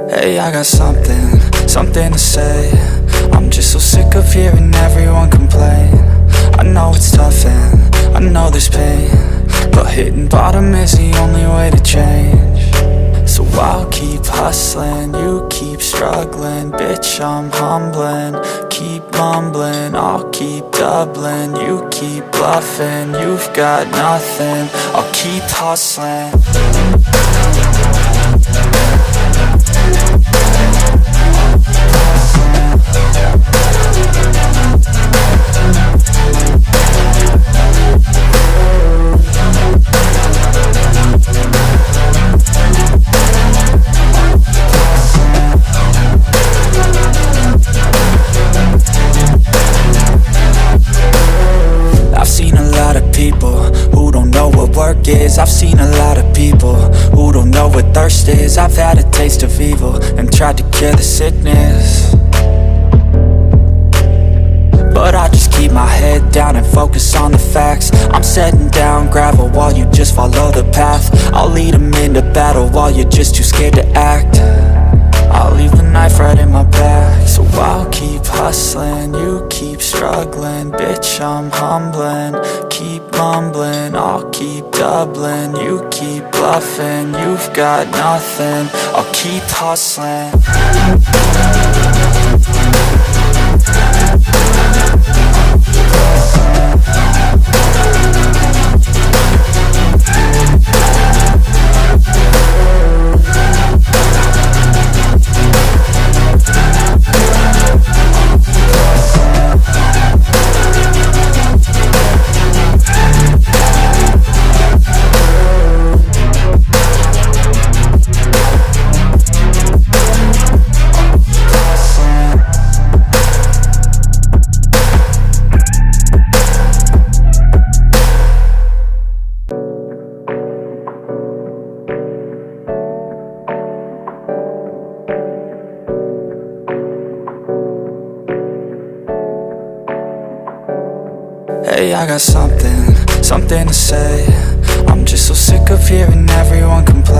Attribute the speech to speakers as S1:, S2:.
S1: Hey, I got something to say. I'm just so sick of hearing everyone complain. I know it's tough and I know there's pain, but hitting bottom is the only way to change. So I'll keep hustling, you keep struggling. Bitch, I'm humbling, keep mumbling. I'll keep doubling, you keep bluffing. You've got nothing, I'll keep hustling. I've seen a lot of people who don't know what work is. I've seen a lot of people who don't know what thirst is. I've had a taste of evil and tried to cure the sickness, but I just keep my head down and focus on the facts. I'm setting down gravel while you just follow the path. I'll lead them into battle while you're just too scared to act. I'll leave the knife right in my back. So I'll keep hustling, you keep struggling. Bitch, I'm humbling, keep mumbling. I'll keep doubling, you keep bluffing. You've got nothing, I'll keep hustling. Hey, I got something to say. I'm just so sick of hearing everyone complain.